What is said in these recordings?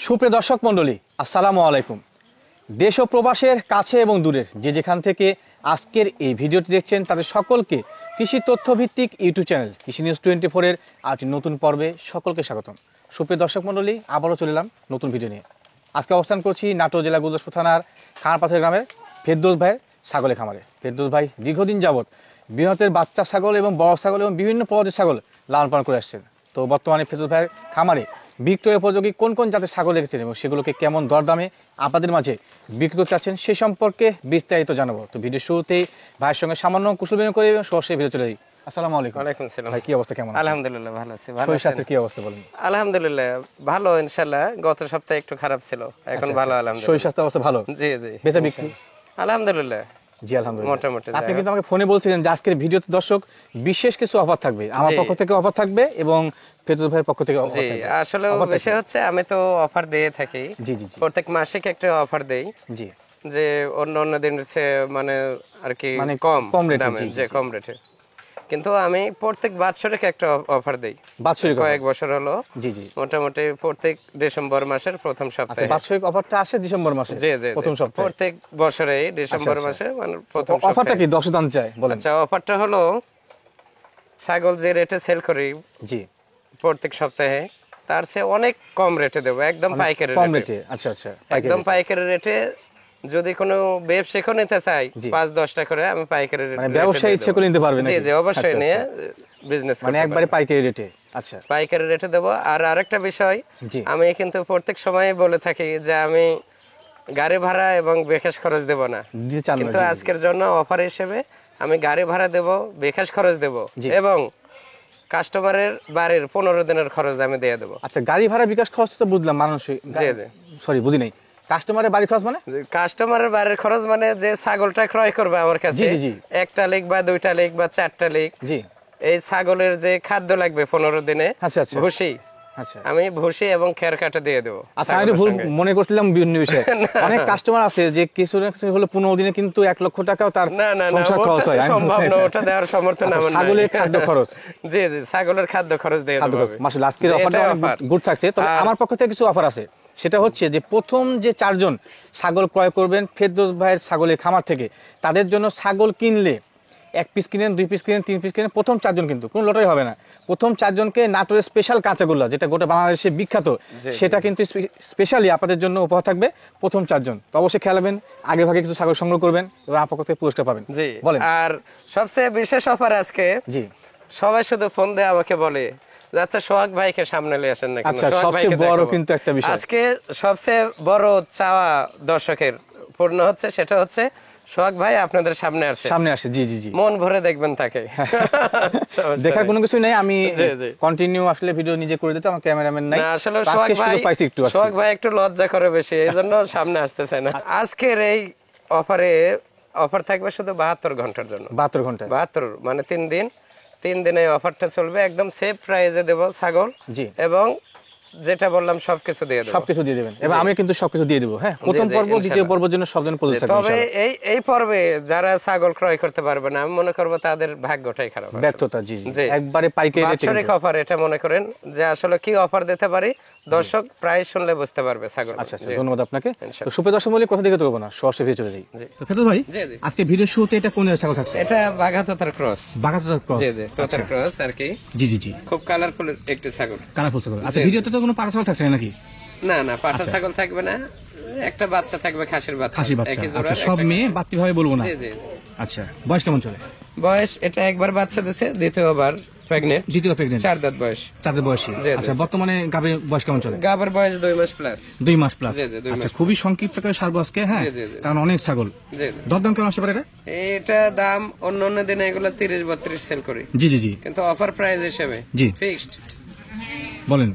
সুপ্রিয় দর্শক মণ্ডলী, আসসালামু আলাইকুম। দেশ ও প্রবাসের কাছে এবং দূরের যে যেখান থেকে আজকের এই ভিডিওটি দেখছেন তাদের সকলকে কৃষি তথ্যভিত্তিক ইউটিউব চ্যানেল কৃষি নিউজ 24-এর আরেকটি নতুন পর্বে সকলকে স্বাগতম। সুপ্রিয় দর্শক মণ্ডলী, আবারও চলে এলাম নতুন ভিডিও নিয়ে। আজকে অবস্থান করছি নাটোর জেলা গুরদাসপুর থানার খানারপাথর গ্রামের ফেরদৌস ভাইয়ের ছাগলের খামারে। ফেরদৌস ভাই দীর্ঘদিন যাবৎ বৃহতের বাচ্চা ছাগল এবং বড় ছাগল এবং বিভিন্ন প্রজাতির ছাগল লালন পালন করে আসছেন। তো বর্তমানে ফেরদৌস ভাইয়ের খামারে বিক্রয় উপযোগী কোন কোন জাতের ছাগল রেখেছেন এবং সেগুলোকে কেমন দরদামে আপনাদের মাঝে বিক্রি করতে চাচ্ছেন সে সম্পর্কে বিস্তারিত জানাবো। তো ভিডিও শুরুতেই ভাইয়ের সঙ্গে সামান্য কুশল বিনিময় করে সরাসরি ভিডিও চলে যাই। আসসালামু আলাইকুম। ওয়ালাইকুম আসসালাম। ভাই কি অবস্থা, কেমন আছেন? আলহামদুলিল্লাহ ভালো আছি। ভালো শরীর আছেন? স্বাস্থ্যের কি অবস্থা বলেন? আলহামদুলিল্লাহ ভালো, ইনশাআল্লাহ। গত সপ্তাহে একটু খারাপ ছিল, এখন ভালো আলহামদুলিল্লাহ। শরীর স্বাস্থ্য অবস্থা ভালো? জি জি। বেচা বিক্রি? আলহামদুলিল্লাহ। জি আলহামদুলিল্লাহ। মোটামুটি। আপনি কিন্তু আমাকে ফোনে বলছিলেন যে আজকের ভিডিওতে দর্শক বিশেষ কিছু অফার থাকবে, আমার পক্ষ থেকে অফার থাকবে এবং ফেরদৌস ভাইয়ের পক্ষ থেকে অফার জি, থাকবে। আসলে বিষয় হচ্ছে আমি তো অফার দিয়ে থাকি। জি জি জি। প্রত্যেক মাসিক একটা অফার দেই। জি। যে অন্য দিনের চেয়ে মানে আর কি মানে কম রেটে, দামে, যে কম রেটে। কিন্তু আমি প্রত্যেক বাৎসরিক একটা অফার দেই। বাৎসরিক কয়েক বছর হলো। জি জি। মোটামুটি প্রত্যেক ডিসেম্বর মাসের প্রথম আচ্ছা, সপ্তাহে। বাৎসরিক অফারটা আসে ডিসেম্বর মাসে? জি জি, প্রথম সপ্তাহে প্রত্যেক বছরে ডিসেম্বর মাসে মানে প্রথম সপ্তাহে। অফারটা কি দর্শক জানতে চায়, বলেন। আচ্ছা, অফারটা হলো ছাগল যে রেটে সেল করি জি প্রত্যেক সপ্তাহে তার চেয়ে অনেক কম রেটে দেবো, একদম পাইকারি কম রেটে। রেটে? আচ্ছা আচ্ছা, একদম পাইকারি রেটে। যদি কোনো ব্যবসায়ী নিতে চাই 5-10 টাকা করে, আমি পাইকারি রেটে। মানে ব্যবসায়ী ইচ্ছে করে নিতে পারবে? জি জি, অবশ্যই নিয়ে বিজনেস মানে একবারে পাইকারি রেটে? আচ্ছা, পাইকারি রেটে দেবো। আর আরেকটা বিষয়, আমি কিন্তু প্রত্যেক সময় বলে থাকি যে আমি গাড়ি ভাড়া এবং বিকাশ খরচ দেব না, কিন্তু আজকের জন্য অফার হিসেবে আমি গাড়ি ভাড়া দেব, বিকাশ খরচ দেব এবং কাস্টমারের বাড়ির 15 দিনের খরচ আমি দিয়ে দেবো। আচ্ছা, গাড়ি ভাড়া বিকাশ খরচ তো বুঝলাম, মানুষই। জি জি, সরি বুঝি নাই। কাস্টমারের বাড়ি খরচ মানে? কাস্টমারের বাড়ির খরচ মানে যে ছাগলটা ক্রয় করবে আমার কাছে, একটা লিক বা 2টা লিক বা 4টা লিক, জি, এই ছাগলের যে খাদ্য লাগবে 15 দিনে, ভুসি, আচ্ছা, আমি ভুসি এবং খের কাটা দিয়ে দেবো। আচ্ছা, আমি ভুল মনে করছিলাম বিভিন্ন বিষয়ে। অনেক কাস্টমার আছে যে কিছু না কিছু হলো 15 দিনে কিন্তু 1 লক্ষ টাকাও তার সংসার খরচ হয়। সম্ভব না, ওটা দেওয়ার সামর্থ্য আমার নাই। ছাগলের খাদ্য খরচ? জি জি, ছাগলের খাদ্য খরচ দিয়ে দেব। মাশাআল্লাহ, আজকের অফারটা অনেক গুড থাকছে। তবে আমার পক্ষ থেকে কিছু অফার আছে। সেটা হচ্ছে যে প্রথম যে 4 জন ছাগল ক্রয় করবেন ফেরদৌস ভাইয়ের ছাগলের খামার থেকে, তাদের জন্য ছাগল কিনলে 1 পিস কিনেন, 2 পিস কিনেন, 3 পিস কিনেন, প্রথম 4 জন কিন্তু কোনো লটারি হবে না। প্রথম 4 জনকে নাটোরের স্পেশাল কাঁচাগোল্লা, যেটা গোটা বাংলাদেশে বিখ্যাত, সেটা কিন্তু স্পেশালি আপনাদের জন্য উপহার থাকবে প্রথম 4 জন। তো অবশ্যই খেয়াল রাখবেন, আগে ভাগে কিছু ছাগল সংগ্রহ করবেন এবং আপনার পক্ষ থেকে পুরস্কার পাবেন। জি বলেন। আর সবচেয়ে বিশেষ অফার আজকে, জি, সবাই শুধু ফোন দিয়ে আমাকে বলে আচ্ছা সোহাগ ভাইকে সামনে নিয়ে আসেন না কেন? আচ্ছা, সবচেয়ে বড় কিন্তু একটা বিষয় আজকে, সবচেয়ে বড় চাওয়া দর্শকের পূর্ণ হচ্ছে, সেটা হচ্ছে সোহাগ ভাই আপনাদের সামনে আসে। জি জি জি, মন ভরে দেখবেন তাকে। দেখার কোনো কিছু নেই, আমি কন্টিনিউ আসলে ভিডিও নিজে করে দিতে, আমার ক্যামেরাম্যান নাই। আসলে সোহাগ ভাই একটু লজ্জা করে বেশি, এইজন্য সামনে আসতে চায় না। আজকের এই অফার থাকবে শুধু 72 ঘন্টার জন্য। 72 ঘন্টা? 72 মানে 3 দিনে অফারটা চলবে। একদম সেফ প্রাইসে দেব ছাগল, জি, এবং যেটা বললাম সবকিছু দিয়ে দেব। সবকিছু দিয়ে দিবেন এবং আমি কিন্তু সবকিছু দিয়ে দেব। হ্যাঁ, প্রথম পর্ব দ্বিতীয় পর্বের জন্য সব জন্য প্রস্তুত থাকবেন। তবে এই পর্বে যারা ছাগল ক্রয় করতে পারবে না, আমি মনে করব তাদের ভাগ্যটাই খারাপ, ব্যর্থতা। জি জি, একবারে পাইকারি রেটে বাৎসরিক অফার এটা মনে করেন যে আসলে কি অফার দিতে পারি, দর্শক প্রাইস শুনলে বুঝতে পারবে ছাগল। আচ্ছা আচ্ছা, ধন্যবাদ আপনাকে। তো সুপ্রিয় দর্শক মণ্ডলী, কথা দিকে তো না, সরাসরি ভিডিও চলে যাই। তো ফেরদৌস ভাই, আজকে ভিডিও শুরুতে এটা কোন ছাগল থাকছে? এটা বাঘাতোতার ক্রস। বাঘাতোতার ক্রস? জি জি, তোতার ক্রস আর কি। জি জি জি, খুব কালারফুল একটি ছাগল। কালারফুল ছাগল। আচ্ছা, ভিডিওতে তো কোনো পাঠা ছাগল থাকছে নাকি? না না, পাঠা ছাগল থাকবে না, একটা বাচ্চা থাকবে, খাসির বাচ্চা। আচ্ছা, সব মেয়ে, বাড়তি ভাবে বলবো না। জি জি। আচ্ছা, বয়স কেমন চলে? বয়স এটা একবার বাচ্চা দিয়েছে, দ্বিতীয়বার প্রেগন্যান্ট। 4 দাঁত বয়স। 4 দাঁত বয়সী। আচ্ছা, বর্তমানে গাবের বয়স কেমন চলে? গাবের বয়স 2 মাস প্লাস। 2 মাস প্লাস। আচ্ছা, খুবই সংক্ষিপ্ত করে সারবো আজকে। হ্যাঁ, কারণ অনেক ছাগল। দরদাম কেমন আসতে পারে এটা? এটা দাম অন্য দিনে এগুলো 30-32 সেল করি। জি জি জি, কিন্তু অফার প্রাইস হিসেবে ফিক্সড বলেন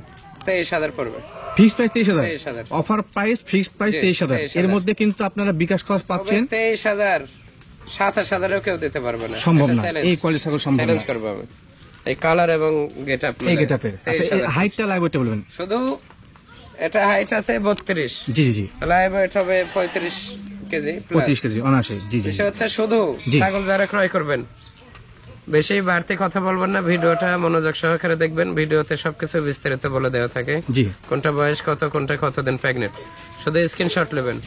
23,000 পড়বে। Fixed price 23,000। Offer price fixed price 23,000। এর মধ্যে কিন্তু আপনারা বিকাশ খরচ পাচ্ছেন 23,000। 27,000 কেউ দিতে পারবে না, সম্ভব না। এই কোয়ালিটি ছাগল সম্ভব না। চ্যালেঞ্জ করব আমি, এই কালার এবং গেটআপ। এই গেটআপের। আচ্ছা, এই হাইটটা লাইভ ওয়েটটা বলবেন। শুধু এটা হাইট আছে 32। জি জি জি, লাইভ ওয়েট হবে 35 কেজি। 35 কেজি অনায়াসে। জি জি, এটা হচ্ছে শুধু ছাগল যারা ক্রয় করবেন বেশি বাড়তি কথা বলবেন না, ভিডিওটা মনোযোগ সহকারে দেখবেন। ভিডিওতে সবকিছু বিস্তারিত বলে দেওয়া থাকে, জি কোনটা বয়স কত, কোনটা কতদিন প্রেগনেন্ট। শুধু স্ক্রিনশট নেবেন,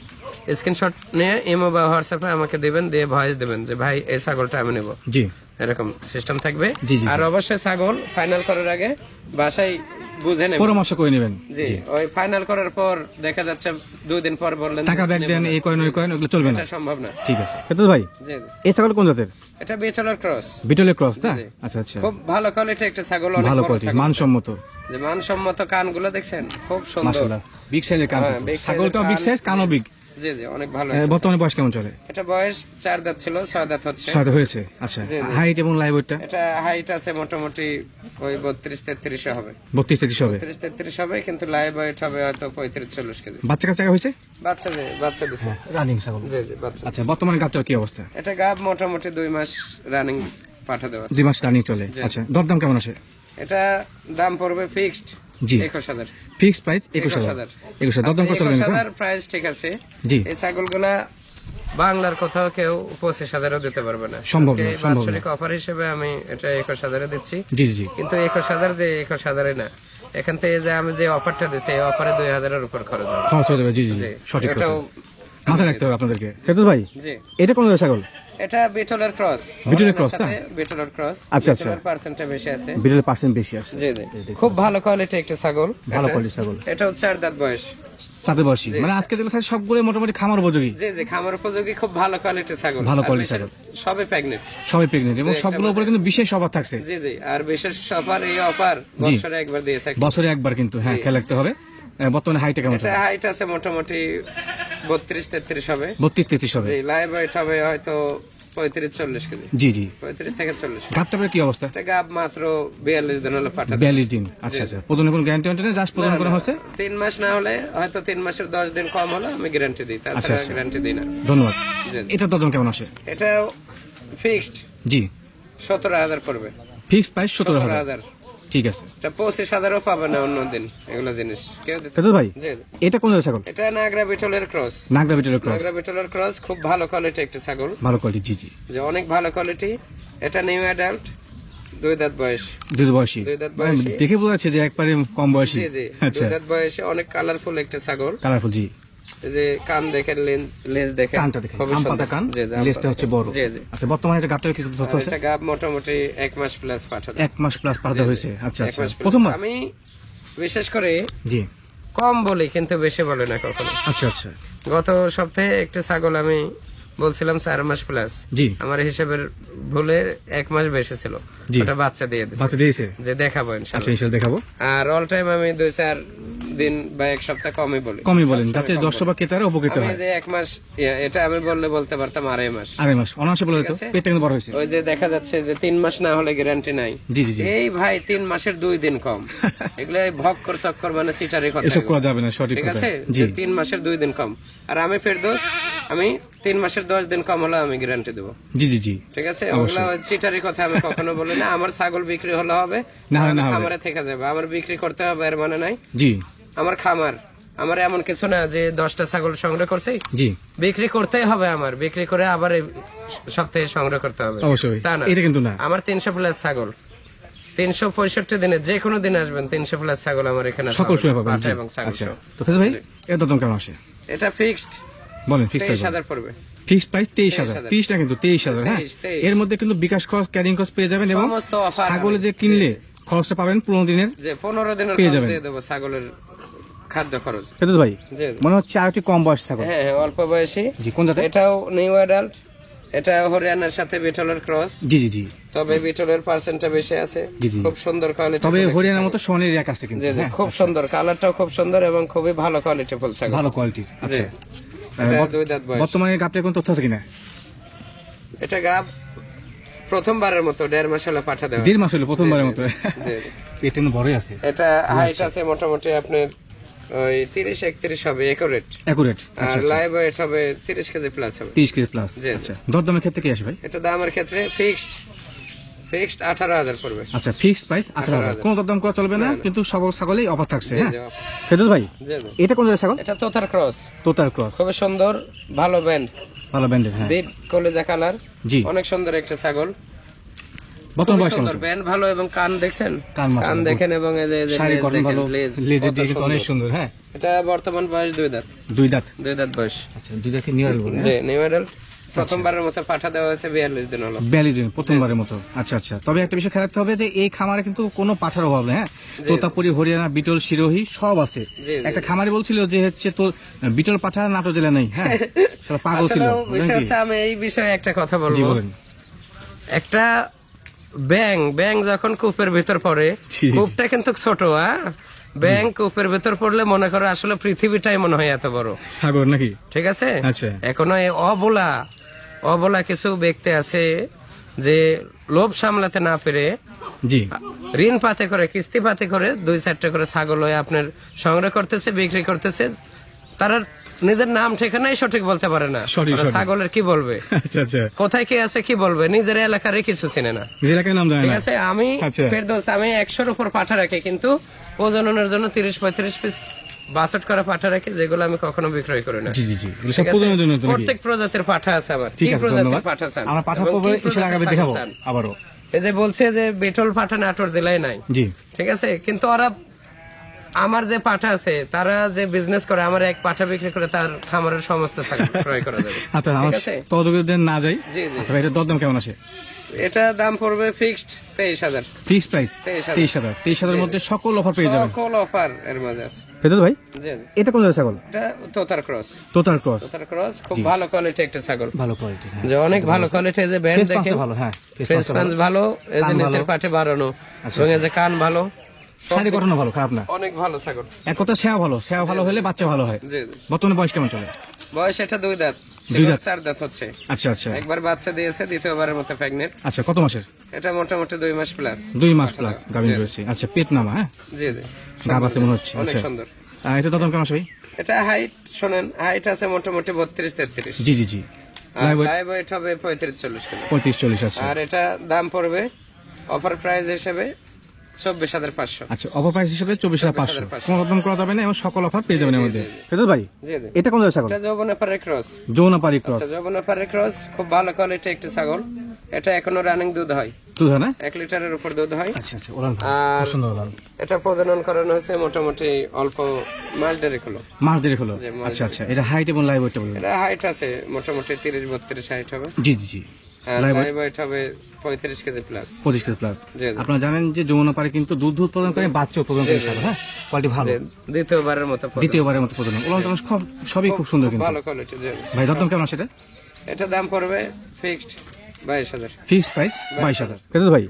স্ক্রিনশট নিয়ে ইমো বা হোয়াটসঅ্যাপে আমাকে দিবেন, দিয়ে ভয়েস দিবেন যে ভাই এই ছাগলটা আমি নেব, জি এরকম সিস্টেম থাকবে। জি, জি। আর অবশ্যই ছাগল ফাইনাল করার আগে বাসায় বুঝে নেবেন, পরামর্শ করে নেবেন। জি ওই ফাইনাল করার পর দেখা যাচ্ছে 2 দিন পর বললেন টাকা ব্যাক দেন, এই করেন ওই করেন, ওগুলো চলবে না, এটা সম্ভব না। ঠিক আছে ফেরদৌস ভাই, জি এই ছাগল কোন জাতের? এটা বিটলের ক্রস। বিটলের ক্রস না? জি। আচ্ছা আচ্ছা, খুব ভালো কোয়ালিটি একটা ছাগল, অনেক ভালো বড় কোয়ালিটি, ছাগল। মানসম্মত, যে মানসম্মত কানগুলো দেখছেন খুব সুন্দর, মাশাআল্লাহ বিগ সাইজের কান, হ্যাঁ, big size এর ছাগলটাও বিগ কান। সাইজ, কানও বিগ। জি জি অনেক ভালো। বর্তমানে বয়স কেমন চলে? এটা বয়স 4 দাঁত ছিল, 6 দাঁত হচ্ছে। ছয়টা হয়েছে। আচ্ছা, জি, জি। হাইট এবং লাইভ ওয়েটটা? এটা হাইট আছে মোটামুটি ওই 32-33 হবে, 32-33 হবে। 32-33 হবে, কিন্তু লাইভ ওয়েট হবে হয়তো 35-40 কেজি। বাচ্চা কাচ্চা হয়েছে? বাচ্চা দিছে। রানিং ছাগল। জি জি বাচ্চা। আচ্ছা, বর্তমানে গাবটার কি অবস্থা? এটা গাব মোটামুটি 2 মাস রানিং পাঠা দেওয়া আছে। 2 মাস রানিং চলে। জি। আচ্ছা, দরদাম কেমন আসে? এটা দাম পড়বে ফিক্সড জি। 21,000। Fixed price 21,000। 21,000 দরদাম কত চলবে? 21,000 প্রাইস ঠিক আছে। জি। এই ছাগলগুলা বাংলার কোথাও কেউ 25,000ও দিতে পারবে না। সম্ভব না, আজকে সম্ভব না। বাৎসরিক অফার হিসেবে আমি এটা 21,000 দিচ্ছি। জি জি জি। কিন্তু 21,000 যে 21,000 না, এখান থেকে যে আমি যে অফারটা দিচ্ছি এই অফারে 2,000 এর উপর খরচ হবে। খরচ হয়ে যাবে। জি জি জি, জি, সঠিক কথা। এটাও মাথায় রাখতে হবে আপনাদেরকে। ফেরদৌস ভাই, জি। এটা কোন জাতের ছাগল? এটা বিটলের ক্রস। বিটলের ক্রস না? বিটলের ক্রস। আচ্ছা, আচ্ছা। বিটলের পার্সেন্টটা বেশি আছে। বিটলের পার্সেন্ট বেশি আসছে। জি জি খুব ভালো কোয়ালিটি একটা ছাগল। ভালো এটা- কোয়ালিটির ছাগল। এটা 4 দাঁত বয়স। চাঁদে বয়সী, মানে আজকে যেগুলো ছাগল সবগুলো মোটামুটি খামার উপযোগী। জি জি খামার উপযোগী, খুব ভালো কোয়ালিটির ছাগল। ভালো আর কোয়ালিটির বিশেষ- ছাগল। সবই প্রেগনেন্ট। সবাই প্রেগনেন্ট এবং সবগুলোর উপরে কিন্তু বিশেষ অফার থাকছে। জি জি আর বিশেষ অফার, এই অফার জি। বছরে একবার দিয়ে থাকে। বছরে একবার কিন্তু, হ্যাঁ, জি। খেয়াল রাখতে হবে। বর্তমানে হাইটটা কেমন? এটা হাইট আছে মোটামুটি 32-33 হবে। 32-33 হবে। জি লাইভ ওয়েট হবে হয়তো 35-40 কেজি। জি জি। 35 থেকে 40। গাবটার কি অবস্থা? এটা গাব মাত্র 42 দিন হলো পাঠা। 42 দিন। আচ্ছা আচ্ছা, প্রথমে কোন গ্যারান্টি নেই, জাস্ট প্রদান করা হচ্ছে? 3 মাস না হলে হয়তো 3 মাসের 10 দিন কম হলে আমি গ্যারান্টি দিই, আচ্ছা, তাছাড়া আচ্ছা। গ্যারান্টি দিই না। ধন্যবাদ। জি। এটার দরদাম কেমন আসে? এটা ফিক্সড জি। 17,000 পড়বে। Fix price 17,000। 17,000। ঠিক আছে। এটা 25,000ও পাবে না অন্য দিন, এগুলো জিনিস কেউ দিতে। ফেরদৌস ভাই, জি। এটা কোন জাতের ছাগল? এটা নাগরা বিটলের ক্রস। নাগরা বিটলের ক্রস। নাগরা বিটলের ক্রস খুব ভালো কোয়ালিটি একটা ছাগল, ভালো কোয়ালিটি। জি জি। যে অনেক ভালো কোয়ালিটি। এটা নিউ অ্যাডাল্ট, 2 দাঁত বয়স। দুধ বয়সী। 2 দাঁত বয়সী। দেখে বোঝা যাচ্ছে যে একবারে কম বয়সী। জি জি আচ্ছা, 2 দাঁত বয়সে অনেক কালারফুল একটা ছাগল। কালারফুল। জি। এই যে কান দেখেন, লেজ দেখেন, কানটা দেখে খুবই আম সুন্দর। পাতা কান, জি, জি, আম লেজটা পাতা হচ্ছে কান। বড়। জি জি আচ্ছা, বর্তমানে এটা গাবটার কি তথ্য আছে? এটা গাব মোটামুটি 1 মাস প্লাস পাঠাতে। 1 মাস প্লাস পাঠাতে হয়েছে। আচ্ছা 1 আচ্ছা, মাস plus। প্রথমবার? আমি বিশেষ করে জি। কম বলি কিন্তু বেশি বলে না কখনো। আচ্ছা আচ্ছা। গত সপ্তাহে একটা ছাগল আমি বলছিলাম 4 মাস প্লাস, জি। আমার হিসেবের ভুলে 1 মাস বেশি ছিল, জি। ওটা বাচ্চা দিয়ে দিয়েছে। বাচ্চা দিয়েছে? যে দেখাবো আচ্ছা, ইনশাআল্লাহ। ইনশাআল্লাহ দেখাবো। আর অল টাইম আমি 2-4 দিন বা 1 সপ্তাহ কমই বলি। কমই বলেন, সবসময় যাতে কম দর্শক বলি। বা ক্রেতারা উপকৃত আমি হয়। যে 1 মাস এটা আমি বলতে পারতাম 2.5 মাস। 2.5 মাস অনায়াসে বলে ঠিক তো, আছে। পেটটা কিন্তু বড় হয়েছে। ওই যে দেখা যাচ্ছে যে 3 মাস না হলে গ্যারান্টি নাই। জি জি জি। এই ভাই 3 মাসের 2 দিন কম, এগুলো ভক্কর চক্কর মানে সিটারি কথা এসব এগুলো। করা যাবে না, সঠিক ঠিক কথা। আছে, জি। যে 3 মাসের 2 দিন কম। আর আমি ফেরদৌস, আমি 3 মাসের 10 দিন কম হলে আমি গ্যারান্টি দেবো। জি জি জি। ঠিক আছে, অবশ্যই। ওগুলো সিটারি কথা আমি কখনো বলি না। আমার ছাগল বিক্রি হলে হবে, না হয় আমার না হবে। খামারে থেকে যাবে, আমার বিক্রি করতে হবে এর মানে নাই। জি আমার খামার, আমার এমন কিছু না যে 10টা ছাগল সংগ্রহ করছি জি। বিক্রি করতেই হবে, আমার বিক্রি করে আবার এই সপ্তাহে সংগ্রহ করতে হবে, অবশ্যই। তা না। এটা কিন্তু না। আমার 300 প্লাস ছাগল, 365 দিনে যে কোনো দিন আসবেন, 300 প্লাস ছাগল আমার এখানে সকল সময় পাবেন। পাঠা জি। এবং ছাগল আচ্ছা, সহ। তো ফেরদৌস ভাই, এর দরদাম কেমন আসে? এটা ফিক্সড বলেন। ফিক্স প্রাইস 23,000 পড়বে। Fix price 23,000। 30 না কিন্তু 23,000। হ্যাঁ, 23,000 এর মধ্যে কিন্তু বিকাশ খরচ, ক্যারিং খরচ পেয়ে যাবেন এবং সমস্ত অফার ছাগলে আমি- যে কিনলে খরচটা পাবেন 15 দিনের। যে 15 দিনের পেয়ে খরচ যাবেন। দিয়ে দেবো ছাগলের খাদ্য খরচ। ফেরদৌস ভাই, জি। মনে হচ্ছে আর একটু কম বয়স ছাগল। হ্যাঁ হ্যাঁ, অল্প বয়সী। জি, কোন জাতের? এটাও নিউ অ্যাডাল্ট, এটা হরিয়ানার সাথে বিটলের ক্রস, জি জি জি। তবে বিটলের পার্সেন্টটা বেশি আছে। জি, জি। খুব সুন্দর কোয়ালিটি। তবে হরিয়ানার মতো সোনের এক আছে কিন্তু। জি জি হ্যাঁ, খুব সুন্দর, কালারটাও খুব সুন্দর এবং খুবই ভালো কোয়ালিটি ফুল ছাগল। ভালো কোয়ালিটির। আচ্ছা, এটা 2 দাঁত বয়স। বর্তমানে গাবটার কোন তথ্য আছে কিনা? এটা গাব প্রথমবারের মতো 1.5 মাস হলো পাঠা দেওয়া। 1.5 মাস হলো প্রথমবারের জি, মতো। জি। এটা কিন্তু বড়ই আছে। এটা হাইট আছে মোটামুটি আপনার ওই 30-31 হবে একুরেট। একুরেট। আর আচ্ছা, লাইভ ওয়েট হবে 30 কেজি প্লাস হবে। 30 কেজি প্লাস। জি, জি। আচ্ছা, দরদামের ক্ষেত্রে কি আসে ভাই? এটা দামের ক্ষেত্রে ফিক্সড 18,000 পড়বে। আচ্ছা, ফিক্সড প্রাইস 18,000। 18,000 কোন দরদাম করা চলবে না, না, না। কিন্তু সকল ছাগলেই অফার থাকছে। জি, হ্যাঁ, জি। ফেরদৌস ভাই, জি, জি। এটা কোন জাতের ছাগল? এটা তোতার ক্রস, তোতার ক্রস। খুবই সুন্দর, ভালো ব্যান্ড, ভালো ব্যান্ডের। হ্যাঁ, বিট কলেজা কালার, জি। অনেক সুন্দর একটা ছাগল। বর্তমান বয়স কেমন? ব্যান্ড ভালো এবং কান দেখছেন, কান দেখেন এবং এই যে শাড়ি গঠন ভালো, লেজের দিকে কিন্তু অনেক সুন্দর। হ্যাঁ, এটা বর্তমান বয়স 2 দাঁত। 2 দাঁত বয়স। আচ্ছা, 2 দাঁত নিউ অ্যাডাল্ট বলে? জি, নিউ অ্যাডাল্ট। প্রথমবারের মতো পাঠা দেওয়া হয়েছে 42 দিন হলো। 42 দিন প্রথমবারের মতো। আচ্ছা আচ্ছা, তবে একটা বিষয় খেয়াল রাখতে হবে যে এই খামারে কিন্তু কোনো পাঠার অভাব নেই। হ্যাঁ, তোতাপুরি, হরিয়ানা, বিটল, সিরোহী সব আছে। একটা খামারি বলছিল যে হচ্ছে তো বিটল পাঠা নাটোর জেলা নেই। হ্যাঁ, সেটা পাগল ছিল। আমি এই বিষয়ে একটা কথা বলবো। একটা ব্যাং যখন কূপের ভিতর পড়ে, কূপটা কিন্তু ছোট, ব্যাং কূপের ভিতর পড়লে মনে করো আসলে পৃথিবীটাই মনে হয় এত বড় সাগর নাকি? ঠিক আছে। আচ্ছা, এখনো এই অবলা কিছু ব্যক্তি আছে যে লোভ সামলাতে না পেরে জি ঋণ পাতে করে, কিস্তি পাতে করে 2-4টা করে ছাগল হয়ে আপনার সংগ্রহ করতেছে, বিক্রি করতেছে। তারা নিজের নাম ঠিকানাই সঠিক বলতে পারে না, ছাগলের কি বলবে, কোথায় কি আছে কি বলবে, নিজের এলাকার কিছু চিনে না। ঠিক আছে, আমি ফেরদৌস, আমি 100-র উপর পাঠা রাখি, কিন্তু প্রজননের জন্য 30-35 পিস বাছট করা পাঠা রাখি, যেগুলো আমি কখনো বিক্রয় করি না। প্রত্যেক প্রজাতির পাঠা আছে আমার। কি প্রজাতির পাঠা চান? এই যে বলছে যে বিটল পাঠা নাটোর জেলায় নাই, ঠিক আছে, কিন্তু ওরা আমার যে পাঠা আছে তারা যে বিজনেস করে, আমার এক পাঠা বিক্রি করে তার খামারের সমস্ত ক্রয় করা যাবে। না যাই। এটা দরদাম কেমন আছে? এটা দাম পড়বে ফিক্সড 23,000। ফিক্সড প্রাইস 23,000 মধ্যে সকল অফার পেয়ে যাবেন। সকল অফার এর মাঝে আছে। ফেরদৌস ভাই, এটা কোন ছাগল? এটা তোতার ক্রস। খুব ভালো কোয়ালিটি একটা ছাগল, ভালো কোয়ালিটি, যে অনেক ভালো কোয়ালিটি। যে ব্যান্ড দেখেন ভালো, হ্যাঁ, ফেস পাঞ্চ ভালো, এই যে নিচের পাটে বাড়ানো, এবং এই যে কান ভালো, শাড়ি গঠন ভালো, খারাপ না, অনেক ভালো ছাগল। এক কথা সেও ভালো হলে বাচ্চা ভালো হয়। বর্তমানে বয়স কেমন চলে? বয়স এটা 2 দাঁত, 4 দাঁত হচ্ছে। আচ্ছা আচ্ছা, একবার বাচ্চা দিয়েছে, দ্বিতীয়বারের মতো প্রেগনেন্ট। আচ্ছা, কত মাসের? এটা মোটামুটি 2 মাস প্লাস। 2 মাস প্লাস গাভিন রয়েছে। আচ্ছা, পেট নামা? হ্যাঁ, জি জি, গাব আছে মনে হচ্ছে। অনেক সুন্দর। এটা দাম কেমন আছে ভাই? এটা হাইট শোনেন, হাইট আছে মোটামুটি 32-33। জি জি জি, লাইভ ওয়েট হবে 35-40 কিলো। 35-40। আচ্ছা, আর এটা দাম পড়বে অফার প্রাইস হিসেবে 24,500। আচ্ছা, অফার প্রাইস হিসেবে 24,500। কোনো রকম করা যাবে না, এবং সকল অফার পেয়ে যাবেন আমাদের। ফেরদৌস ভাই, এটা কোন ছাগল? এটা যৌবনাপাড়ি ক্রস। যৌবনাপাড়ি ক্রস, খুব ভালো কোয়ালিটি একটা ছাগল। এটা এখনো রানিং দুধ হয় না? 1 লিটারের উপর দুধ হয়। আচ্ছা আচ্ছা, আর এটা প্রজনন করানো হয়েছে মোটামুটি অল্প মাস দেড়েক হলো। আচ্ছা আচ্ছা, এটা হাইট এবং লাইভ ওয়েটটা বলুন। এটা হাইট আছে মোটামুটি 30-32 হাইট হবে। জি জি জি, লাইভ ওয়েট হবে 35 কেজি প্লাস। 25 KG plus. আপনারা জানেন যে যমুনাপাড়ি কিন্তু দুধ উৎপাদন করে, বাচ্চা উৎপাদন করে। হ্যাঁ, কোয়ালিটি ভালো, দ্বিতীয়বারের মতো প্রজনন। সবই খুব সুন্দর, কিন্তু ভালো কোয়ালিটি। ভাই, দাম কেমন আছে? এটা দাম পড়বে ফিক্সড 22,000। Fixed price 22,000। ফেরদৌস ভাই,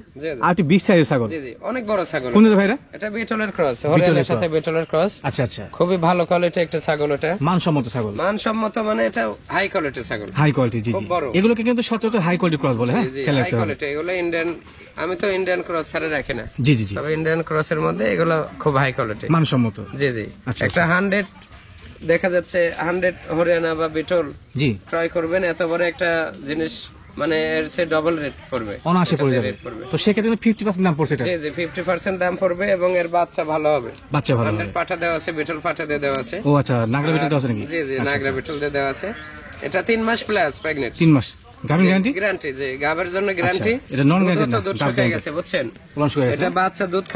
আর একটু বিগ সাইজের ছাগল। জি জি, অনেক বড় ছাগল। কোন জায়গা ভাইরা? এটা বিটলের ক্রস, হরিয়ানার সাথে বিটলের ক্রস। আচ্ছা আচ্ছা, খুবই ভালো কোয়ালিটি একটা ছাগল। এটা মানসম্মত ছাগল। মানসম্মত মানে এটা হাই কোয়ালিটি ছাগল। হাই কোয়ালিটি, জি জি, এগুলোকে কিন্তু সচরাচর হাই কোয়ালিটি ক্রস বলে। হ্যাঁ, হাই কোয়ালিটি এগুলো ইন্ডিয়ান, আমি তো ইন্ডিয়ান ক্রস ছাড়া রাখি না। জি জি জি, তবে ইন্ডিয়ান ক্রসের মধ্যে এগুলো খুব হাই কোয়ালিটি, মানসম্মত। জি জি, একটা 100 দেখা যাচ্ছে 100 হরিয়ানা বা বিটল জি ক্রয় করবেন, এত বড় একটা জিনিস, মানে এর চেয়ে ডবল রেট পড়বে, অনায়াসে পড়ে যাবে। তো সেক্ষেত্রে 50% দাম পড়ছে। জি জি, 50% দাম পড়বে, এবং এর বাচ্চা ভালো হবে। বাচ্চা ভালো হবে। 100 পাঠা দেওয়া আছে, বিটল পাঠা দিয়ে দেওয়া আছে। ও আচ্ছা, নাগরা বিটল দেওয়া আছে নাকি? জি জি, নাগরা বিটল দিয়ে দেওয়া আছে। এটা 3 মাস প্লাস প্রেগন্যান্ট। 3 মাস গাভিন গ্যারান্টি, যে গাবের জন্য গ্যারান্টি। এটা নন গ্যারান্টি না, দুধ শুকিয়ে গেছে, বুঝছেন? এটা বাচ্চা দুধ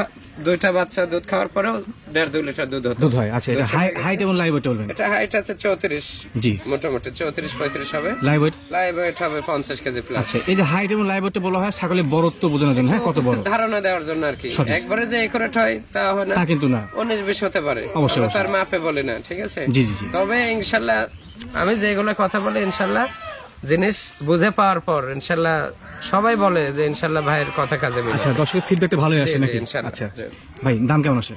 দুইটা বাচ্চা দুধ খাওয়ার পরেও 1.5-2 লিটার দুধ হয়। আচ্ছা, এটা হাইট এবং লাইভ ওয়েট বলবেন? এটা হাইট আছে 34, জি, মোটামুটি 34-35 হবে। লাইভ ওয়েট হবে 50 কেজি প্লাস। আচ্ছা, এই যে হাইট এবং লাইভ ওয়েট বলা হয় ছাগলের বড়ত্ব বোঝানোর জন্য, হ্যাঁ, কত বড় ধারণা দেওয়ার জন্য আর কি। একবারে যে একুরেট হয় তা হয় না, তা কিন্তু না, 19-20 হতে পারে, অবশ্যই তার মাপে বলে না, ঠিক আছে? জি জি, তবে ইনশাআল্লাহ আমি যেগুলো কথা বলি, ইনশাআল্লাহ জিনিস বুঝে পাওয়ার পর ইনশাআল্লাহ সবাই বলে যে ইনশাআল্লাহ ভাইয়ের কথা কাজে মিলে। আচ্ছা, দর্শকের ফিডব্যাকটা ভালোই আসে নাকি? আচ্ছা ভাই, দাম কেমন আসে?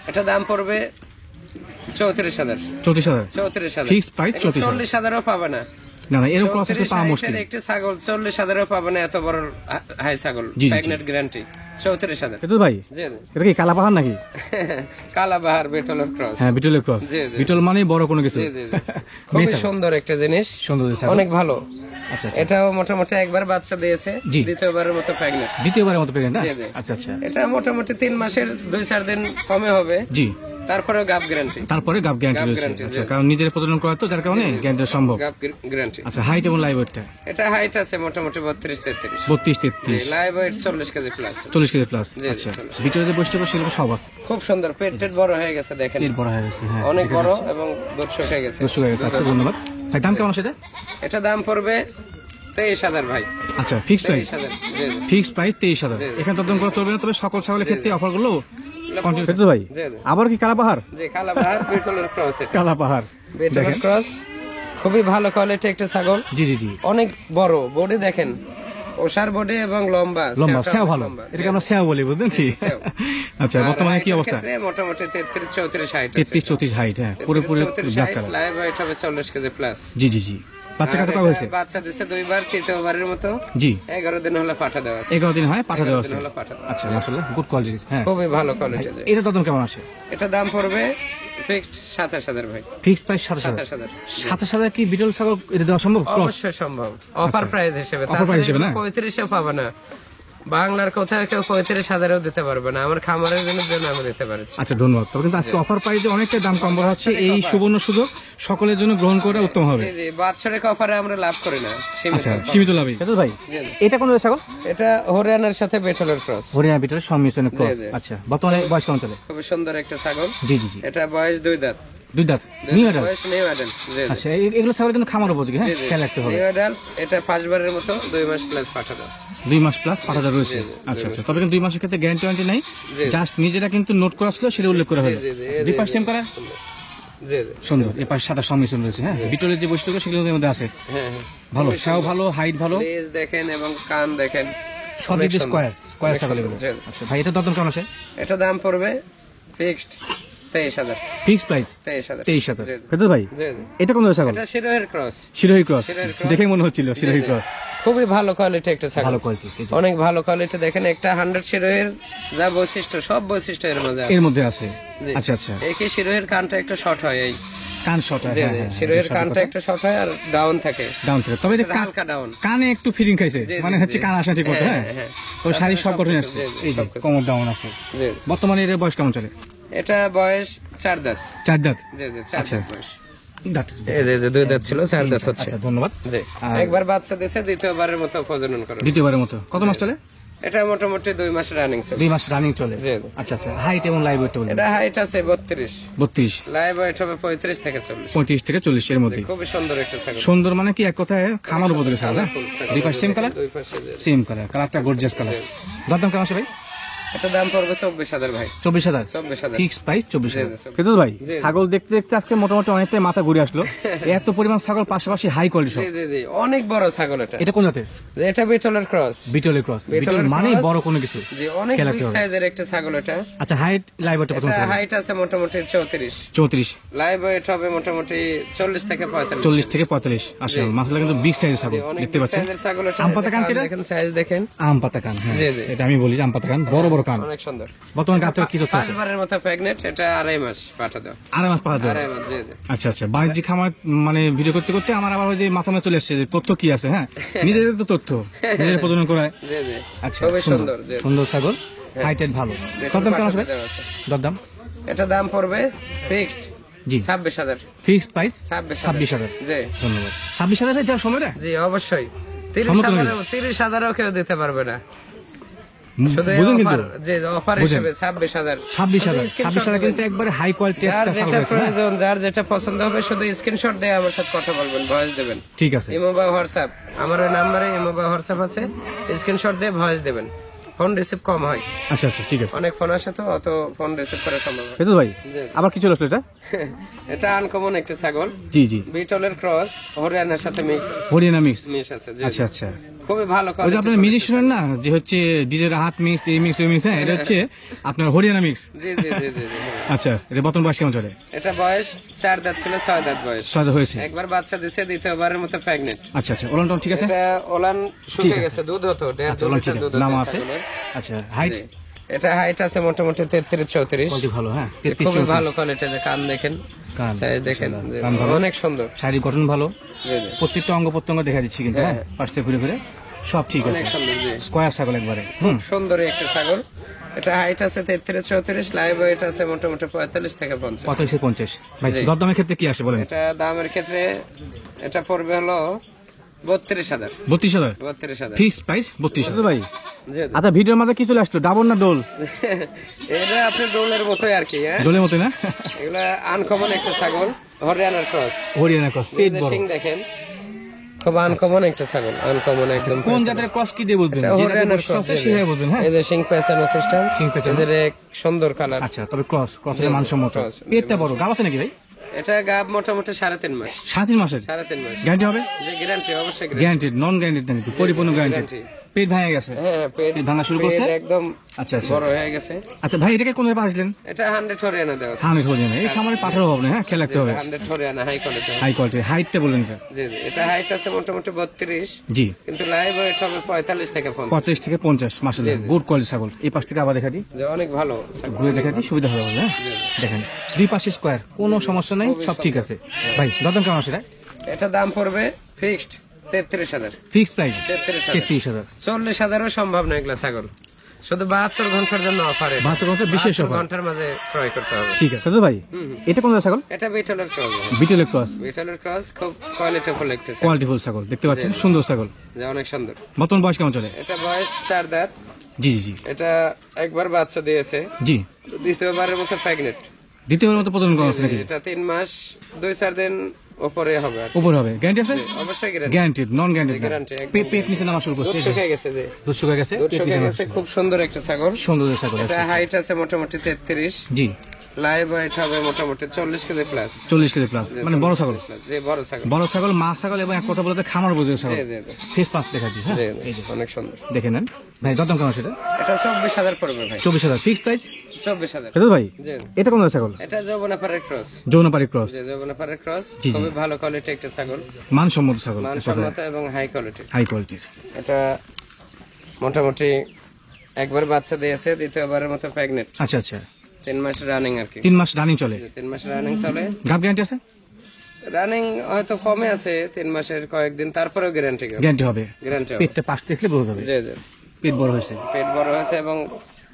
এটা দাম পড়বে 34,000। 34,000 ফিক্সড প্রাইস। 40,000ও পাবে না, না না, এরকম প্রসেসে পাওয়া মুশকিল। একটা ছাগল 40,000ও পাবে না, এত বড় হাই ছাগল, প্রেগন্যান্ট গ্যারান্টি। 34,000। এটা ভাই, জি জি, এটা কি কালাবাহার নাকি? কালাবাহার বিটলের ক্রস। হ্যাঁ, বিটলের ক্রস। বিটল মানে বড় কোনো কিছু। জি জি, খুব সুন্দর একটা জিনিস, সুন্দর ছাগল, অনেক ভালো। আচ্ছা, এটাও মোটামুটি একবার বাচ্চা দিয়েছে, দ্বিতীয়বারের মতো প্রেগন্যান্ট। আচ্ছা আচ্ছা, এটা মোটামুটি 3 মাসের 2-4 দিন কমে হবে। জি, তারপরে গাব গ্যারান্টি, তারপরে গাব গ্যারান্টি রয়েছে। আচ্ছা, কারণ নিজের প্রজনন করা তো যার কারণে গ্যারান্টি সম্ভব। গাব গ্যারান্টি। আচ্ছা, হাইট এবং লাইভ ওয়েটটা? এটা হাইট আছে মোটামুটি 32-33। 32-33। Live weight 40 KG plus. 40 KG plus. আচ্ছা, ভিতরে যে বৈশিষ্ট্য সেগুলো সব আছে। খুব সুন্দর, পেট বড় হয়ে গেছে দেখেন। পেট বড় হয়ে গেছে, হ্যাঁ অনেক বড় এবং দুধ শুকিয়ে গেছে। দুধ শুকিয়ে গেছে। আচ্ছা, ধন্যবাদ ভাই। দাম কেমন সেটা? এটা দাম পড়বে 23,000 ভাই। আচ্ছা, ফিক্সড প্রাইস? 23,000। Fixed price 23,000। এখানে তো একদম করে চলবে না, তবে সকল ছাগলের ক্ষেত্রে অফার গুলো কন্টিনিউ করতে ভাই। আবার কি কালা পাহাড়? জি, কালা পাহাড় বিটলের ক্রস। এটা কালা পাহাড় বিটলের ক্রস, খুবই ভালো কোয়ালিটি একটা ছাগল। জি জি জি, অনেক বড় বডি দেখেন, ওষার বডি এবং লম্বা সেও ভালো। এটাকে আমরা সেও বলি, বুঝলেন কি? আচ্ছা, বর্তমানে কি অবস্থা? মোটামুটি 33-34 হাইট। 33-34 হাইট, হ্যাঁ, পুরোপুরি ব্ল্যাক কালার। লাইভ ওয়েট হবে 40 কেজি প্লাস। জি জি জি। বাচ্চা কত হয়েছে? বাচ্চা দিছে দুইবার, তৃতীয়বারের মতো। জি, 11 দিন হলো পাঠা দেওয়া আছে। 11 দিন হয় পাঠা দেওয়া আছে। আচ্ছা, মাশাআল্লাহ, গুড কোয়ালিটি। হ্যাঁ, খুবই ভালো কোয়ালিটি। এটা দাম কেমন আসে? এটা দাম পড়বে ফিক্সড 27,000 ভাই। Fixed price 27,000। 27,000 কি বিটল ছাগল এটা দেওয়া সম্ভব? অবশ্যই সম্ভব, অফার প্রাইস হিসেবে। অফার প্রাইস হিসেবে না? 35 পাবে না বাংলার কোথাও, কেউ 35,000-ও দিতে পারবে না। আমার খামারের জন্য আমি দিতে পারছি। আচ্ছা, ধন্যবাদ। তবে কিন্তু আজকে অফার প্রাইসে অনেকটা দাম কম বলা হচ্ছে, এই সুবর্ণ সুযোগ সকলের জন্য গ্রহণ করে উত্তম হবে। জি জি, বাৎসরিক অফারে আমরা লাভ করি না, আচ্ছা, সীমিত লাভই। ভাই, এটা কোন ছাগল? এটা হরিয়ানার সাথে বিটলের ক্রস। হরিয়ানা বিটলের সংমিশ্রণের ক্রস। আচ্ছা, বর্তমানে বয়স কেমন চলে? খুব সুন্দর একটা ছাগল। জি জি জি। এটা বয়স 2 দাঁত। 2 দাঁত, নিউ অ্যাডাল্ট। বয়স নিউ অ্যাডাল্ট। জি জি। আচ্ছা, এগুলো ছাগলের জন্য খামার উপযোগী, হ্যাঁ, খেয়াল রাখতে হবে। নিউ অ্যাডাল্ট, এটা ফার্স্টবারের মতো 2 মাস প্লাস পাঠা দাও। 2 মাস প্লাস পাঠাতে রয়েছে। আচ্ছা আচ্ছা, তবে কিন্তু 2 মাসের ক্ষেত্রে গ্যারান্টি নাই, জাস্ট নিজেরা কিন্তু নোট করা ছিল, সেটা উল্লেখ করা হলো। দুই সেম করা, জি জি, সুন্দর। এর পাশে সাদা সংমিশ্রণ রয়েছে। হ্যাঁ, বিটলের যে বৈশিষ্ট্য সেগুলোর মধ্যে আছে। হ্যাঁ হ্যাঁ, ভালো, সেও ভালো, হাইট ভালো, লেজ দেখেন এবং কান দেখেন, সব দিক স্কয়ার ছাগল এগুলো। আচ্ছা ভাই, এটা দাম কেমন আছে? এটা দাম পড়বে ফিক্সড 23,000। Fix price 23,000। ফেরদৌস ভাই, এটা কোন ছাগল? এটা শিরোহের ক্রস। শিরোহী ক্রস, দেখে মনে হচ্ছিল শিরোহী ক্রস। খুবই ভালো কোয়ালিটি একটা ছাগল। ভালো কোয়ালিটি, অনেক ভালো কোয়ালিটি। দেখেন, একটা 100 শিরোহের যা বৈশিষ্ট্য, সব বৈশিষ্ট্য এর মধ্যে আছে। আচ্ছা আচ্ছা, একই শিরোহের কানটা একটা শর্ট হয়, এই কান শর্ট হয়। হ্যাঁ, শিরোহের কানটা একটা শর্ট হয় আর ডাউন থাকে। তবে হালকা ডাউন, কানে একটু ফিলিং খাইছে, মানে হচ্ছে কান আসা ঠিক মতো। হ্যাঁ, তো শারীরিক সব গঠন আছে, এই যে কোমর ডাউন আছে। বর্তমানে এর বয়স কেমন চলে? এটা বয়স 4 দাঁত। 4 দাঁত, জি জি, 4 দাঁত বয়স। এই যে 2 দাঁত ছিল, 4 দাঁত হচ্ছে। আচ্ছা, ধন্যবাদ। জি, একবার বাচ্চা দিয়েছে, দ্বিতীয়বারের মতো প্রজনন করে। দ্বিতীয়বারের মতো কত মাস চলে? এটা মোটামুটি 2 মাস রানিং চলে। 2 মাস রানিং চলে। জি। আচ্ছা আচ্ছা, হাইট এবং লাইভ ওয়েট বলুন। এটা হাইট আছে 32, লাইভ ওয়েট হবে 35 থেকে 40। 35 থেকে 40 এর মধ্যে। খুবই সুন্দর একটা ছাগল। সুন্দর মানে কি, এক কথায় খামার উপযোগী ছাগল। দুই পাশে সেম কালার, সেম কালার, কালারটা গর্জিয়াস কালার। দাম কেমন আছে ভাই? এটা দাম পড়বে 24,000 ভাই। 24,000 ফিক্স প্রাইস। 24,000। ফেরদৌস ভাই, ছাগল দেখতে দেখতে আজকে মোটামুটি অনেকটাই মাথা ঘুরে আসলো। এত পরিমাণ ছাগল, পাশাপাশি হাই কোয়ালিটি সব। জি জি জি, অনেক বড় ছাগল। এটা কোন জাতের? এটা বিটলের ক্রস। বিটলের ক্রস, বিটল মানে বড় কোনো কিছু। জি, অনেক বিগ সাইজের একটা ছাগল এটা। আচ্ছা, হাইট লাইভ ওয়েট কত? হাইট আছে মোটামুটি 34, লাইভ ওয়েট হবে মোটামুটি 40 থেকে 45। আচ্ছা, মাশাআল্লাহ, কিন্তু বিগ সাইজের ছাগল দেখতে পাচ্ছেন। আম পাতা কান, দেখেন সাইজ দেখেন, আম পাতা কান। হ্যাঁ, এটা আমি বলি আম পাতা কান, বড় বড় কান, অনেক সুন্দর। বর্তমানে গাবটা কি তথ্য আছে? পাঁচবারের মতো প্রেগন্যান্ট। এটা 2.5 মাস পাঠা দাও। 2.5 মাস পাঠা দাও। 2.5 মাস, জি জি। আচ্ছা আচ্ছা, বাণিজ্যিক খামার মানে ভিডিও করতে করতে আমার আবার ওই যে মাথা মনে চলে আসছে যে তথ্য কি আছে। হ্যাঁ, নিজেদের তো তথ্য, নিজেদের প্রজনন করায়। জি জি, আচ্ছা, খুবই সুন্দর। সুন্দর ছাগল, হাইটেড ভালো। কত দাম কেমন আসবে? দরদাম? এটা দাম পড়বে ফিক্সড জি 26,000। Fixed price 26,000। জি, ধন্যবাদ। 26,000 দেওয়ার সময় না? জি, অবশ্যই। 30,000 কেউ দিতে পারবে না। শুধু অফার, যে অফার হিসেবে 26,000 কিন্তু একবারে হাই কোয়ালিটি একটা ছাগল। যেটা প্রয়োজন, যার যেটা পছন্দ হবে, শুধু স্ক্রিনশট দিয়ে আমার সাথে কথা বলবেন, ভয়েস দেবেন। ঠিক আছে, ইমো বা হোয়াটসঅ্যাপ, আমার ওই নম্বরে ইমো বা হোয়াটসঅ্যাপ আছে, স্ক্রিনশট দিয়ে ভয়েস দেবেন। ফোন রিসিভ কম হয়। আচ্ছা আচ্ছা, ঠিক আছে। অনেক ফোন আসে তো, অত ফোন রিসিভ করা সম্ভব হয়। ফেরদৌস ভাই, আবার কি চলে আসলো এটা? এটা আনকমন একটা ছাগল। জি জি, বিটলের ক্রস, হরিয়ানার সাথে হরিয়ানা মিক্স আছে। আচ্ছা আচ্ছা, খুবই ভালো। ওই যে আপনার মিউজিক শুনেন না, যে হচ্ছে ডিজের হাত মিক্স, এই মিক্স, ওই মিক্স। হ্যাঁ, এটা হচ্ছে আপনার হরিয়ানা মিক্স। জি জি জি জি। আচ্ছা, এটা বর্তমান বয়স কেমন চলে? এটা বয়স 4 দাঁত ছিল, 6 দাঁত বয়স। 6 দাঁত হয়েছে। একবার বাচ্চা দিছে, দ্বিতীয়বারের মতো প্রেগন্যান্ট। আচ্ছা আচ্ছা, ওলান ঠিক আছে? এটা ওলান শুকিয়ে গেছে, দুধ হতো 1.5 লিটার দুধ নাম আছে। আচ্ছা, হাইট? এটা হাইট আছে মোটামুটি 33-34। ভালো। হ্যাঁ, খুবই ভালো কোয়ালিটি। যে কান দেখেন, সাইজ দেখেন, অনেক সুন্দর, শারীরিক গঠন ভালো। জি জি, প্রত্যেকটা অঙ্গ প্রত্যঙ্গ দেখা দিচ্ছি কিন্তু। হ্যাঁ, পাশ থেকে ঘুরে ঘুরে সব ঠিক আছে, অনেক সুন্দর, জি। স্কয়ার ছাগল একবারে। সুন্দর একটা ছাগল। এটা হাইট আছে 33-34, লাইভ ওয়েট আছে মোটামুটি 45 থেকে 50। 45-50। ভাই দরদামের ক্ষেত্রে কি আসে বলেন? এটা দামের ক্ষেত্রে এটা পড়বে হলো 32,000। 32,000 ফিক্সড প্রাইস 32,000 ভাই। জি। আচ্ছা, ভিডিওর মধ্যে কি চলে আসলো, ডাবল না ডোল? এটা আপনি ডোলের মতোই আর কি, হ্যাঁ, ডোলের মতো না? এগুলা আনকমন একটা ছাগল, হরিয়ানার ক্রস। হরিয়ানা ক্রস, পেট বড়। সিং দেখেন, খুব আনকমন একটা ছাগল, আনকমন একদম। কোন জাতের ক্রস কি দিয়ে বলবেন? হরিয়ানার ক্রস সেভাবে বলবেন, হ্যাঁ। এই যে সিং পেছানো সিস্টেম, সিং পেছানো। এদের এক সুন্দর কালার। আচ্ছা, তবে ক্রসের মানসম্মত। পেটটা বড়, গাব আছে নাকি ভাই? এটা গাব মোটামুটি 3.5 মাস। 3.5 মাসের? 3.5 মাস। গ্যারান্টি হবে? যে গ্যারান্টি, অবশ্যই গ্যারান্টি, নন গ্যারান্টি না কিন্তু, পরিপূর্ণ গ্যারান্টি। পেট ভেঙে গেছে? হ্যাঁ, পেট ভাঙা শুরু করছে একদম। আচ্ছা আচ্ছা, বড় হয়ে গেছে। আচ্ছা ভাই, এটাকে কোন জায়গায় আসলেন? এটা 100 হরিয়ানা দেওয়া আছে। 100 হরিয়ানা। এই খামারে পাঠার হবে না, হ্যাঁ, খেয়াল রাখতে হবে। 100 Haryana, high quality. High quality. হাইটটা বললেন এটা? জি জি, এটা হাইট আছে মোটামুটি 32, জি, কিন্তু লাইভ ওয়েট হবে 45 থেকে 50। 45 থেকে 50। মাশাআল্লাহ, গুড কোয়ালিটি ছাগল। এই পাশ থেকে আবার দেখা দিই, যে অনেক ভালো ছাগল। ঘুরে দেখা দিই, সুবিধা হবে, হ্যাঁ। দেখেন দুই পাশে স্কয়ার, কোনো সমস্যা নাই, সব ঠিক আছে। ভাই দরদাম কেমন আছে? এটা দাম পড়বে ফিক্সড 33,000। Fix price 33,000। 40,000ও সম্ভব না এগুলা ছাগল, শুধু 72 ঘন্টার জন্য অফার। 72 ঘন্টা বিশেষ অফার, ঘন্টার মাঝে ক্রয় করতে হবে। ঠিক আছে তো ভাই। এটা কোন জাতের ছাগল? এটা বিটলের ক্রস। বিটলের ক্রস। বিটলের ক্রস, খুব কোয়ালিটিফুল একটা ছাগল। কোয়ালিটিফুল ছাগল, দেখতে পাচ্ছেন, সুন্দর ছাগল, যে অনেক সুন্দর। বর্তমান বয়স কেমন চলে? এটা বয়স 4 দাঁত। জি জি জি এটা একবার বাচ্চা দিয়েছে, জি। দ্বিতীয়বারের মতো প্রেগনেন্ট। দ্বিতীয়বার মতো প্রজনন করা হচ্ছে নাকি? এটা 3 মাস 2-4 দিন উপরে হবে আর কি। উপরে হবে। গ্যারান্টি আছে? অবশ্যই গ্যারান্টি। গ্যারান্টিড, নন গ্যারান্টিড? গ্যারান্টি একদম। পেট নিচে নামা শুরু করছে, দুধ শুকিয়ে গেছে, যে দুধ শুকিয়ে গেছে, দুধ পেট শুকিয়ে নিচে গেছে। নামা। খুব সুন্দর একটা ছাগল। সুন্দর ছাগল। এটা হাইট আছে মোটামুটি 33, জি। লাইভ ওয়েট হবে মোটামুটি 40 কেজি প্লাস। 40 কেজি প্লাস, মানে বড় ছাগল। যে বড় ছাগল, বড় ছাগল, মা ছাগল, এবং এক কথা বলতে খামার বোঝে ছাগল। জি জি জি। ফেস পাঁচ দেখা দিই, হ্যাঁ, জি, এই যে অনেক সুন্দর। দেখে নেন ভাই। দরদাম কেমন সেটা? এটা 24,000 পড়বে ভাই। 24,000 ফিক্স প্রাইস? 24,000। এটা ভাই, জি। এটা কোন জাতের ছাগল? এটা যৌবনাপাড়ার ক্রস। যৌনপাড়ি ক্রস। যে যৌবনাপাড়ার ক্রস, জি, জি। খুবই ভালো কোয়ালিটি একটা ছাগল, মানসম্মত ছাগল, মানসম্মত এবং হাই কোয়ালিটি। হাই কোয়ালিটির। এটা মোটামুটি একবার বাচ্চা দিয়েছে, দ্বিতীয়বারের মতো প্রেগনেন্ট। আচ্ছা আচ্ছা, 3 মাস রানিং আর কি। 3 মাস রানিং চলে? 3 মাস রানিং চলে। গাব গ্যারান্টি আছে? রানিং হয়তো কমে আছে 3 মাসের কয়েকদিন, তারপরেও গ্যারান্টি গ্যারান্টি হবে। গ্যারান্টি হবে। পেটটা পাশ দেখলে বোঝা যাবে জি জি, পেট বড় হয়েছে। পেট বড় হয়েছে এবং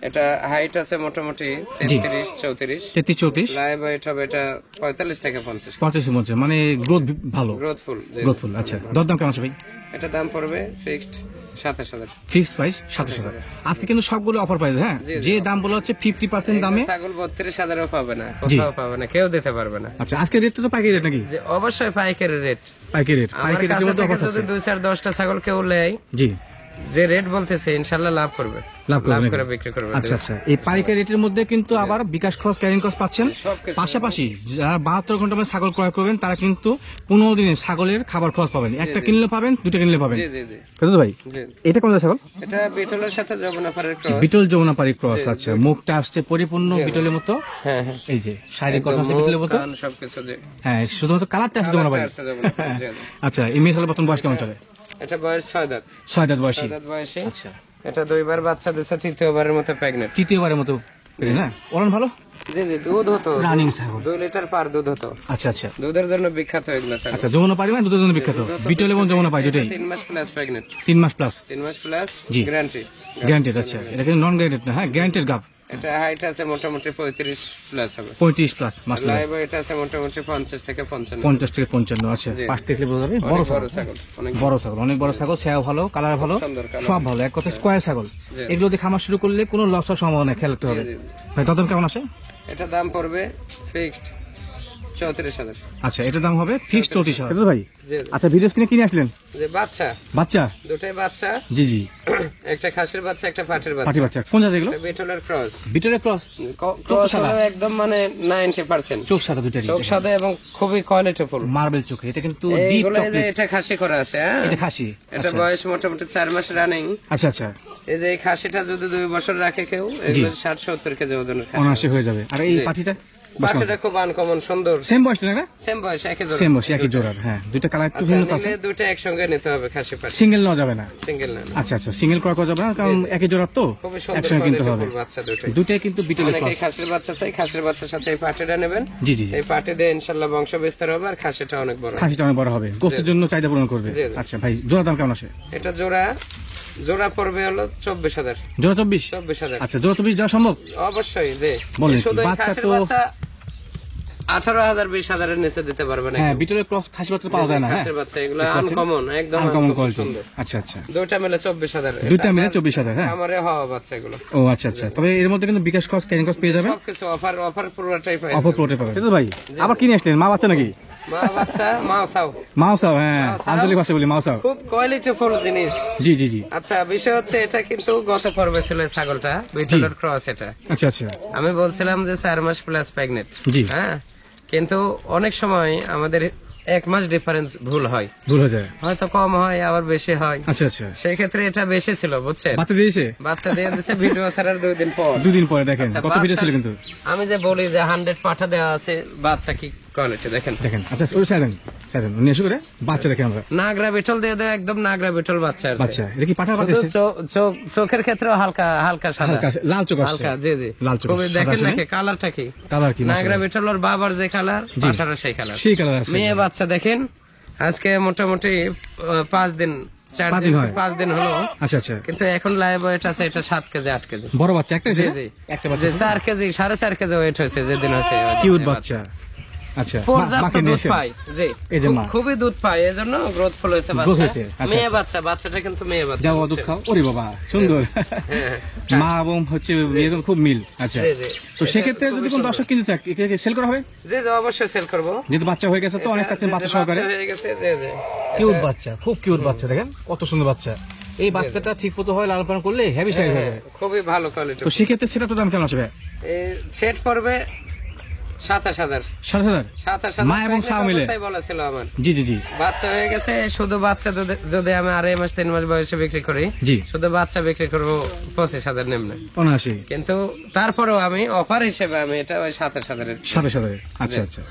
এটা হাইট আছে মোটামুটি 33-34, 33-34, লাইভ ওয়েট হবে এটা 45 থেকে 50। 85 এর মধ্যে, মানে গ্রোথ ভালো, গ্রোথফুল। গ্রোথফুল। আচ্ছা, দরদাম কেমন আছে ভাই? এটা দাম পড়বে ফিক্সড 27,000। Fix price 27,000। আজকে কিন্তু সবগুলো অফার প্রাইস, হ্যাঁ। যে দাম বলা হচ্ছে 50% দামে ছাগল 32,000ও পাবে না, কোথাও পাবে না, কেউ দিতে পারবে না। আচ্ছা, আজকে রেটটা তো পাইকারি রেট নাকি? যে অবশ্যই পাইকারি রেট। পাইকারি রেট, আমার পাইকারি কাছে রেটের মধ্যে থেকে অফার যদি আছে। 2-4-10টা ছাগল কেউ নেয়, জি, যে রেট বলতেছে ইনশাআল্লাহ লাভ করবে, লাভ করে বিক্রি করবে। আচ্ছা আচ্ছা, এই পাইকারি রেটের মধ্যে কিন্তু আবার বিকাশ খরচ, ক্যারিং কস্ট পাচ্ছেন। সবকিছু। পাশাপাশি যারা 72 ঘন্টা মানে ছাগল ক্রয় করবেন, তারা কিন্তু 15 দিনে ছাগলের খাবার খরচ পাবেন। একটা কিনলে পাবেন, দুটো কিনলে পাবেন। জি জি জি কিন্তু ভাই, জি। এটা কোন ছাগল? এটা বিটলের সাথে যৌবনাপাড়ার ক্রস। বিটল যমুনাপাড়ি ক্রস। আচ্ছা, মুখটা আসছে পরিপূর্ণ বিটলের মতো। হ্যাঁ হ্যাঁ, এই যে শারীরিক কথা আছে বিটলের মতো। কান সবকিছু। যে হ্যাঁ, শুধুমাত্র কালারটা আছে যমুনাপাড়ি। আছে যৌবনাপাড়া। জি, জি। আচ্ছা, এই মেয়ে ছাগল বর্তমান বয়স কেমন চলে? এটা বয়স 6 দাঁত। 6 দাঁত বয়সী। 6 দাঁত বয়সে। আচ্ছা, এটা 2বার বাচ্চা দিয়েছে, তৃতীয়বারের মতো প্রেগনেন্ট। তৃতীয়বারের মতো না? ওরান ভালো, জি জি, দুধ হতো, রানিং ছাগল। 2 লিটার পার দুধ হতো। আচ্ছা আচ্ছা দুধের জন্য বিখ্যাত এগুলা ছাগল। আচ্ছা, যমুনাপাড়ি মানে দুধের জন্য বিখ্যাত। বিটল এবং যমুনাপাড়ি দুটোই 3 মাস প্লাস প্রেগনেন্ট। 3 মাস প্লাস 3 মাস প্লাস জি। গ্যারান্টি। গ্যারান্টেড। আচ্ছা, এটা কিন্তু নন গ্যারান্টেড না, হ্যাঁ, গ্যারান্টেড গাব। এটা হাইট আছে মোটামুটি 35 প্লাস হবে। 35 প্লাস মাসলা, লাইভ ওয়েট আছে মোটামুটি 50 থেকে 55। 50 থেকে 55। আচ্ছা, জি। পাশ দেখলে বোঝা যাবে, বড় অনেক ছাগল। বড় ছাগল, অনেক বড় ছাগল, অনেক বড় ছাগল, ছায়া ভালো, কালার ভালো, সুন্দর কালার। সব ভালো, এক কথা স্কয়ার ছাগল। এগুলো দিয়ে খামার শুরু করলে কোনো লস হওয়ার সম্ভাবনা নেই, খেয়াল রাখতে হবে। জি, জি। ভাই দরদাম কেমন আছে? এটা দাম পড়বে ফিক্সড 34,000। আচ্ছা, এটা দাম হবে ফিক্সড 34,000 ভাই। জি, জি। আচ্ছা, ভিডিও স্ক্রিনে কিনে আসলেন যে বাচ্চা, বাচ্চা? দুটাই বাচ্চা। জি জি, একটা খাসির বাচ্চা, একটা পাটির পাটি বাচ্চা। বাচ্চা। কোন জাত এগুলো? এটা বিটলের ক্রস। বিটলের ক্রস। ক্রস সাদা। হলো একদম মানে 90%। চোখ সাদা দুটারই, চোখ সাদা এবং খুবই কোয়ালিটিফুল মার্বেল চোখে। এটা কিন্তু ডিপ এইগুলো। এই যে চকলেট। এটা খাসি করা আছে, হ্যাঁ, এটা খাসি। এটা আচ্ছা বয়স মোটামুটি 4 মাস রানিং। আচ্ছা আচ্ছা, এই যে এই খাসিটা যদি 2 বছর রাখে কেউ, এগুলো 60-70 কেজি ওজনের খাসি। অনায়াসে হয়ে যাবে। আর এই পাটিটা? বাচ্চাটা খুব আনকমন সুন্দর। সেম বয়স না? সেম বয়স, একই জোড়া। সেম বয়স, একই জোড়ার। হ্যাঁ, দুইটা কালার একটু ভিন্ন আছে। দুইটা একসঙ্গে নিতে হবে খাসি পাঠি। সিঙ্গেল নেওয়া যাবে না? সিঙ্গেল না। আচ্ছা আচ্ছা, সিঙ্গেল করা যাবে না, কারণ একই জোড়ার তো একসঙ্গে কিনতে হবে। বাচ্চা দুইটাই কিন্তু বিটলের ক্রস। খাসির বাচ্চা চাই, খাসির বাচ্চার সাথে এই পাঠিটা নেবেন। জি জি, এই পাঠি দিয়ে ইনশাআল্লাহ বংশ বিস্তার হবে আর খাসিটা অনেক বড়। খাসিটা অনেক বড় হবে, গোশতের জন্য চাহিদা পূরণ করবে। আচ্ছা ভাই, জোড়া দাম কেমন আছে? এটা জোড়া পড়বে হলো 24,000। জোড়া 24,000? আচ্ছা, জোড়া 24 দেওয়া সম্ভব? অবশ্যই। যে শুধু বাচ্চা তো 18,000 20,000 এর নিচে দিতে পারবে না। হ্যাঁ, বিটলের ক্রস খাসি বাচ্চা পাওয়া যায় না। হ্যাঁ, খাসির বাচ্চা এগুলো আনকমন, একদম আনকমন কোয়ালিটি। আচ্ছা আচ্ছা, দুইটা মিলে 24,000। দুইটা মিলে 24,000। হ্যাঁ, আমারে হওয়া বাচ্চা এগুলো। ও আচ্ছা আচ্ছা, তবে এর মধ্যে কিন্তু বিকাশ ক্রস, ক্যারিং ক্রস পেয়ে যাবেন। সবকিছু অফার পুরোটাই পাবেন। অফার পুরোটাই পাবেন। তো ভাই আবার কিনে আসলেন মা বাচ্চা নাকি? মা বাচ্চা, মাওসাও। মাওসাও, হ্যাঁ, আঞ্চলিক ভাষায় বলি মাওসাও। খুব কোয়ালিটিফুল জিনিস। জি জি জি। আচ্ছা, বিষয় হচ্ছে এটা কিন্তু গত পর্বে ছিল ছাগলটা, বিটলের ক্রস এটা। আচ্ছা আচ্ছা, আমি বলছিলাম যে 4 মাস প্লাস প্রেগনেন্ট। জি। হ্যাঁ, কিন্তু অনেক সময় আমাদের 1 মাস ডিফারেন্স ভুল হয়ে যায়, হয়তো কম হয় আবার বেশি হয়। আচ্ছা আচ্ছা, সেই ক্ষেত্রে এটা বেশি ছিল, বুঝছেন? বাচ্চা দিয়ে দিয়েছে ভিডিও ছাড়ার 2 দিন পরে। দেখেন কত ভিডিও ছিল কিন্তু। আমি যে বলি যে 100 পাঠা দেওয়া আছে, বাচ্চা কি কোয়ালিটি দেখেন। আচ্ছা, ওই সাইডেন নিয়ে এসে করে বাচ্চা দেখেন আমরা। নাগরা বিটল দিয়ে দেয়, একদম নাগরা বিটল বাচ্চা আছে। বাচ্চা এটা কি পাঠা বাচ্চা? চোখের ক্ষেত্রে হালকা সাদা, লাল চোখ আছে। হালকা, জি জি, লাল চোখ। খুবই দেখেন নাকি কালারটা কি? কালার কি? নাগরা বিটলর বাবার যে কালার, পাঠারও সেই কালার। আছে। মেয়ে বাচ্চা দেখেন, আজকে মোটামুটি 5 দিন 5 দিন হলো। আচ্ছা আচ্ছা, কিন্তু এখন লাইভ ওয়েট আছে এটা 7 কেজি 8 কেজি। বড় বাচ্চা একটা? জি জি, একটা বাচ্চা 4 কেজি 4.5 কেজি ওয়েট হয়েছে যেদিন হয়েছে। কিউট বাচ্চা। আচ্ছা, খুবই দুধ পায়, এজন্য গ্রোথফুল হয়েছে বাচ্চা। মেয়ে বাচ্চাটা কিন্তু মেয়ে বাচ্চা। যাও দুধ খাও। ওরে বাবা, সুন্দর। মা এবং হচ্ছে খুব মিল। আচ্ছা, তো সেক্ষেত্রে যদি কোন দর্শক কিনতে চায়, সেল করা হবে? জি জি, অবশ্যই সেল করবো। যেহেতু বাচ্চা হয়ে গেছে তো অনেক চাচ্ছেন বাচ্চা সহকারে। হয়ে গেছে। জি জি, কিউট বাচ্চা, খুব কিউট বাচ্চা, দেখেন কত সুন্দর বাচ্চা। এই বাচ্চাটা ঠিক মতো হয় লালন পালন করলে হেভি সাইজ হবে, খুবই ভালো কোয়ালিটি। তো সেক্ষেত্রে সেটা তো দাম কেমন আসবে? সেট পড়বে 27,000। 27,000 মা এবং সাও মিলে বলেছিল আমার। জি জি জি, বাচ্চা হয়ে গেছে। শুধু বাচ্চা যদি আমি 2.5 মাস 3 মাস বয়সে বিক্রি করি, জি, শুধু বাচ্চা বিক্রি করবো 25,000 নিম্নে। 79। কিন্তু তারপরেও আমি অফার হিসেবে আমি এটা ওই 27,000। আচ্ছা আচ্ছা।